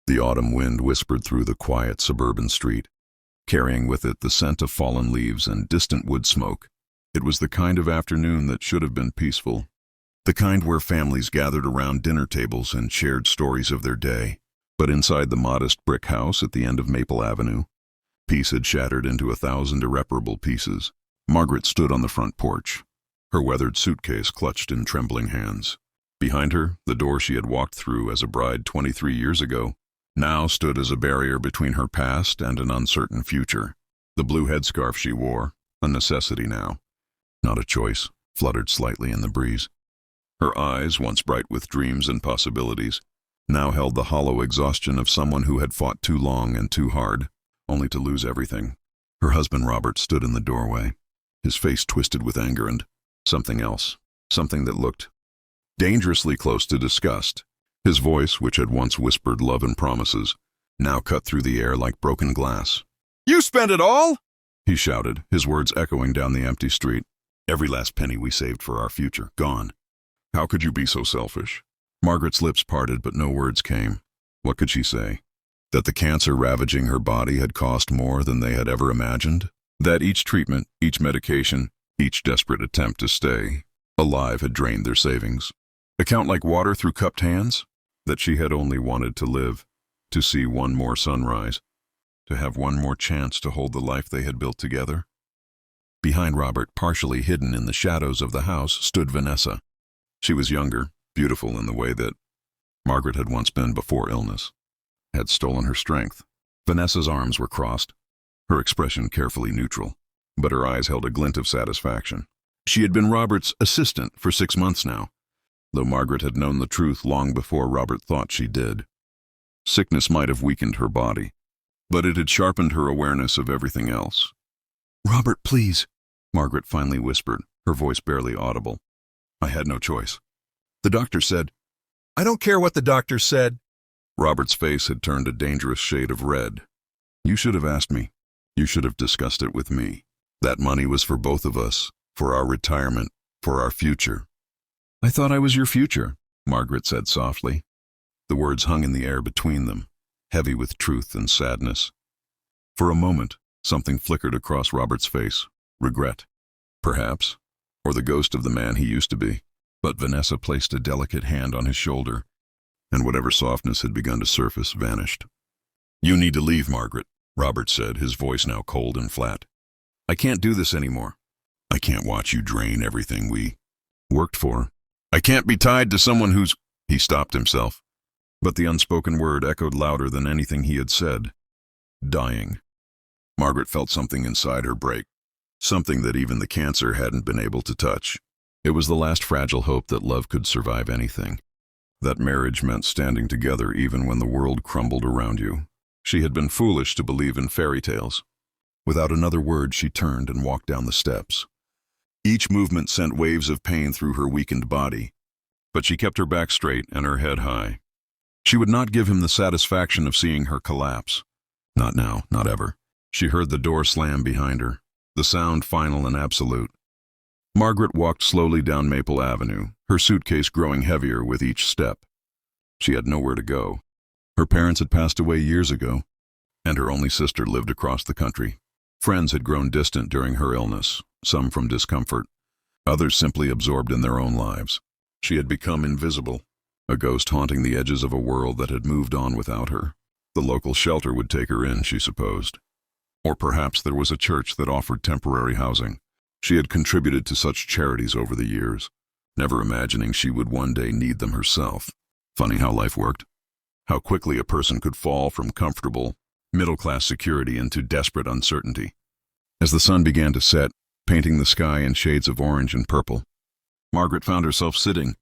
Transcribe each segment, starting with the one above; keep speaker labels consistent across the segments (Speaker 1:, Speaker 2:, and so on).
Speaker 1: The autumn wind whispered through the quiet suburban street, carrying with it the scent of fallen leaves and distant wood smoke. It was the kind of afternoon that should have been peaceful, the kind where families gathered around dinner tables and shared stories of their day. But inside the modest brick house at the end of Maple Avenue, peace had shattered into 1,000 irreparable pieces. Margaret stood on the front porch, her weathered suitcase clutched in trembling hands. Behind her, the door she had walked through as a bride 23 years ago, now stood as a barrier between her past and an uncertain future. The blue headscarf she wore, a necessity now, not a choice, fluttered slightly in the breeze. Her eyes, once bright with dreams and possibilities, now held the hollow exhaustion of someone who had fought too long and too hard, only to lose everything. Her husband Robert stood in the doorway, his face twisted with anger and something else, something that looked dangerously close to disgust. His voice, which had once whispered love and promises, now cut through the air like broken glass. "You spent it all?" he shouted, his words echoing down the empty street. "Every last penny we saved for our future, gone. How could you be so selfish?" Margaret's lips parted, but no words came. What could she say? That the cancer ravaging her body had cost more than they had ever imagined? That each treatment, each medication, each desperate attempt to stay alive had drained their savings? Account like water through cupped hands? That she had only wanted to live, to see one more sunrise, to have one more chance to hold the life they had built together? Behind Robert, partially hidden in the shadows of the house, stood Vanessa. She was younger, beautiful in the way that Margaret had once been before illness had stolen her strength. Vanessa's arms were crossed, her expression carefully neutral, but her eyes held a glint of satisfaction. She had been Robert's assistant for 6 months now, though Margaret had known the truth long before Robert thought she did. Sickness might have weakened her body, but it had sharpened her awareness of everything else. "Robert, please," Margaret finally whispered, her voice barely audible. "I had no choice. The doctor said—" "I don't care what the doctor said." Robert's face had turned a dangerous shade of red. "You should have asked me. You should have discussed it with me. That money was for both of us, for our retirement, for our future." "I thought I was your future," Margaret said softly. The words hung in the air between them, heavy with truth and sadness. For a moment, something flickered across Robert's face. Regret, perhaps, or the ghost of the man he used to be. But Vanessa placed a delicate hand on his shoulder, and whatever softness had begun to surface vanished. "You need to leave, Margaret," Robert said, his voice now cold and flat. "I can't do this anymore. I can't watch you drain everything we worked for. I can't be tied to someone who's—" He stopped himself, but the unspoken word echoed louder than anything he had said. Dying. Margaret felt something inside her break, something that even the cancer hadn't been able to touch. It was the last fragile hope that love could survive anything, that marriage meant standing together even when the world crumbled around you. She had been foolish to believe in fairy tales. Without another word, she turned and walked down the steps. Each movement sent waves of pain through her weakened body, but she kept her back straight and her head high. She would not give him the satisfaction of seeing her collapse. Not now, not ever. She heard the door slam behind her, the sound final and absolute. Margaret walked slowly down Maple Avenue, her suitcase growing heavier with each step. She had nowhere to go. Her parents had passed away years ago, and her only sister lived across the country. Friends had grown distant during her illness, some from discomfort, others simply absorbed in their own lives. She had become invisible, a ghost haunting the edges of a world that had moved on without her. The local shelter would take her in, she supposed. Or perhaps there was a church that offered temporary housing. She had contributed to such charities over the years, never imagining she would one day need them herself. Funny how life worked. How quickly a person could fall from comfortable, middle-class security into desperate uncertainty. As the sun began to set, painting the sky in shades of orange and purple, Margaret found herself sitting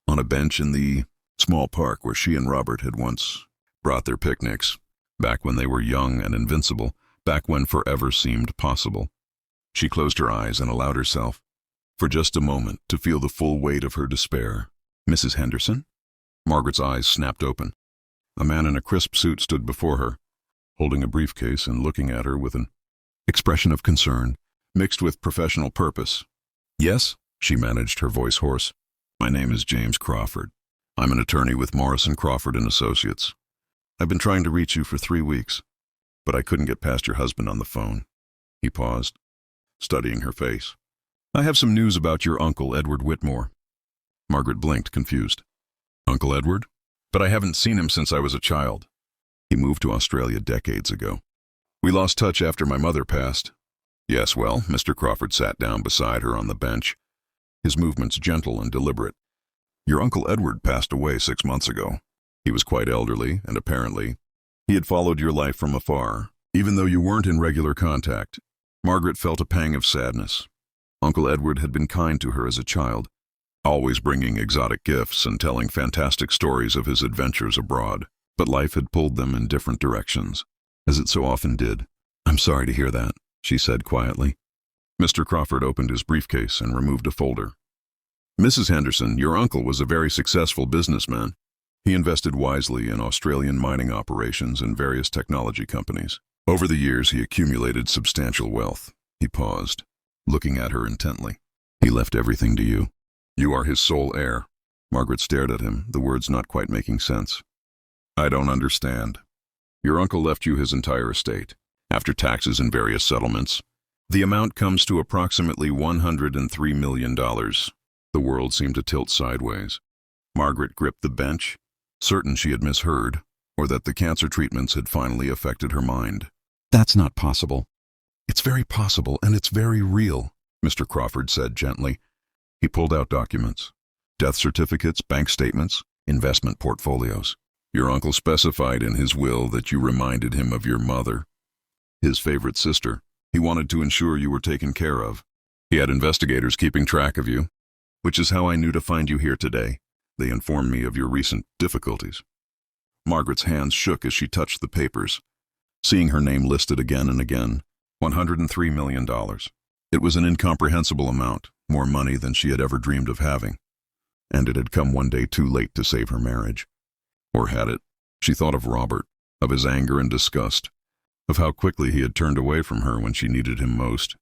Speaker 1: on a bench in the small park where she and Robert had once brought their picnics, back when they were young and invincible, back when forever seemed possible. She closed her eyes and allowed herself, for just a moment, to feel the full weight of her despair. "Mrs. Henderson?" Margaret's eyes snapped open. A man in a crisp suit stood before her, holding a briefcase and looking at her with an expression of concern, mixed with professional purpose. "Yes?" she managed, her voice hoarse. "My name is James Crawford. I'm an attorney with Morrison Crawford and Associates. I've been trying to reach you for 3 weeks, but I couldn't get past your husband on the phone." He paused, studying her face. "I have some news about your uncle, Edward Whitmore." Margaret blinked, confused. "Uncle Edward? But I haven't seen him since I was a child. He moved to Australia decades ago. We lost touch after my mother passed." "Yes, well," Mr. Crawford sat down beside her on the bench, his movements gentle and deliberate. "Your Uncle Edward passed away 6 months ago. He was quite elderly, and apparently he had followed your life from afar, even though you weren't in regular contact." Margaret felt a pang of sadness. Uncle Edward had been kind to her as a child, always bringing exotic gifts and telling fantastic stories of his adventures abroad. But life had pulled them in different directions, as it so often did. "I'm sorry to hear that," she said quietly. Mr. Crawford opened his briefcase and removed a folder. "Mrs. Henderson, your uncle was a very successful businessman. He invested wisely in Australian mining operations and various technology companies. Over the years, he accumulated substantial wealth." He paused, looking at her intently. "He left everything to you. You are his sole heir." Margaret stared at him, the words not quite making sense. "I don't understand. Your uncle left you his entire estate, after taxes and various settlements. The amount comes to approximately $103 million. The world seemed to tilt sideways. Margaret gripped the bench, certain she had misheard, or that the cancer treatments had finally affected her mind. "That's not possible." "It's very possible, and it's very real," Mr. Crawford said gently. He pulled out documents: death certificates, bank statements, investment portfolios. "Your uncle specified in his will that you reminded him of your mother, his favorite sister. He wanted to ensure you were taken care of. He had investigators keeping track of you, which is how I knew to find you here today. They informed me of your recent difficulties." Margaret's hands shook as she touched the papers, seeing her name listed again and again. $103 million. It was an incomprehensible amount, more money than she had ever dreamed of having. And it had come one day too late to save her marriage. Or had it? She thought of Robert, of his anger and disgust, of how quickly he had turned away from her when she needed him most.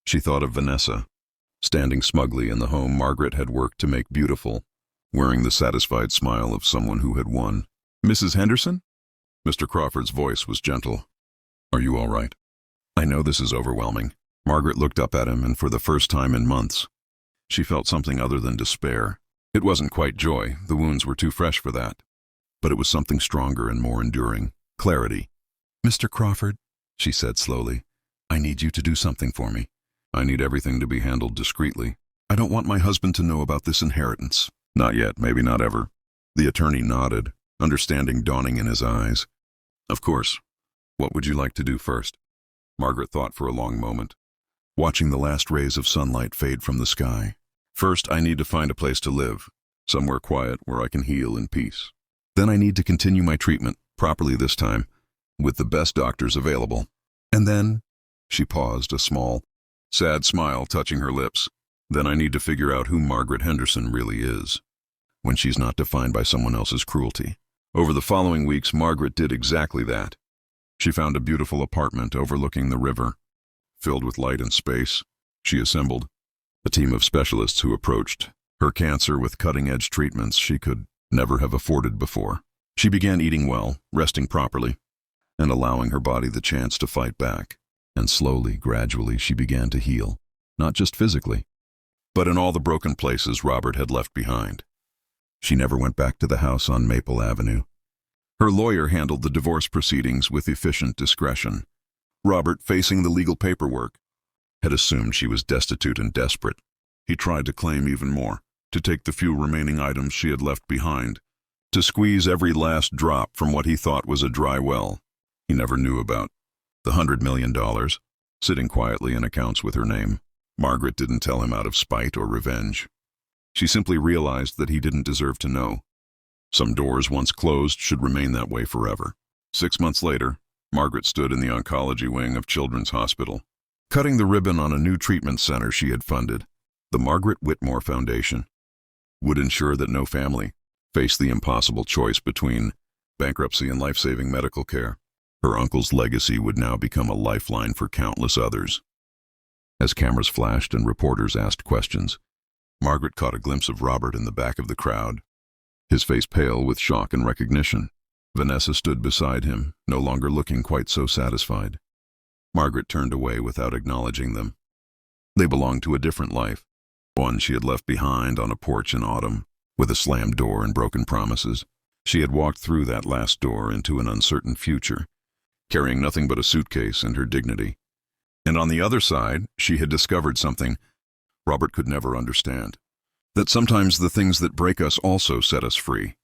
Speaker 1: She thought of Vanessa, standing smugly in the home Margaret had worked to make beautiful, wearing the satisfied smile of someone who had won. "Mrs. Henderson?" Mr. Crawford's voice was gentle. "Are you all right? I know this is overwhelming." Margaret looked up at him, and for the first time in months, she felt something other than despair. It wasn't quite joy, the wounds were too fresh for that. But it was something stronger and more enduring: clarity. "Mr. Crawford," she said slowly, "I need you to do something for me. I need everything to be handled discreetly. I don't want my husband to know about this inheritance." "Not yet, maybe not ever." The attorney nodded, understanding dawning in his eyes. "Of course. What would you like to do first?" Margaret thought for a long moment, watching the last rays of sunlight fade from the sky. "First, I need to find a place to live, somewhere quiet where I can heal in peace. Then I need to continue my treatment, properly this time, with the best doctors available. And then," she paused, a small, sad smile touching her lips, "then I need to figure out who Margaret Henderson really is, when she's not defined by someone else's cruelty." Over the following weeks, Margaret did exactly that. She found a beautiful apartment overlooking the river, filled with light and space. She assembled a team of specialists who approached her cancer with cutting-edge treatments she could never have afforded before. She began eating well, resting properly, and allowing her body the chance to fight back. And slowly, gradually, she began to heal, not just physically, but in all the broken places Robert had left behind. She never went back to the house on Maple Avenue. Her lawyer handled the divorce proceedings with efficient discretion. Robert, facing the legal paperwork, had assumed she was destitute and desperate. He tried to claim even more, to take the few remaining items she had left behind, to squeeze every last drop from what he thought was a dry well he never knew about. The $100 million, sitting quietly in accounts with her name. Margaret didn't tell him out of spite or revenge. She simply realized that he didn't deserve to know. Some doors once closed should remain that way forever. 6 months later, Margaret stood in the oncology wing of Children's Hospital, cutting the ribbon on a new treatment center she had funded. The Margaret Whitmore Foundation would ensure that no family faced the impossible choice between bankruptcy and life-saving medical care. Her uncle's legacy would now become a lifeline for countless others. As cameras flashed and reporters asked questions, Margaret caught a glimpse of Robert in the back of the crowd, his face pale with shock and recognition. Vanessa stood beside him, no longer looking quite so satisfied. Margaret turned away without acknowledging them. They belonged to a different life, one she had left behind on a porch in autumn, with a slammed door and broken promises. She had walked through that last door into an uncertain future, carrying nothing but a suitcase and her dignity. And on the other side, she had discovered something Robert could never understand. That sometimes the things that break us also set us free.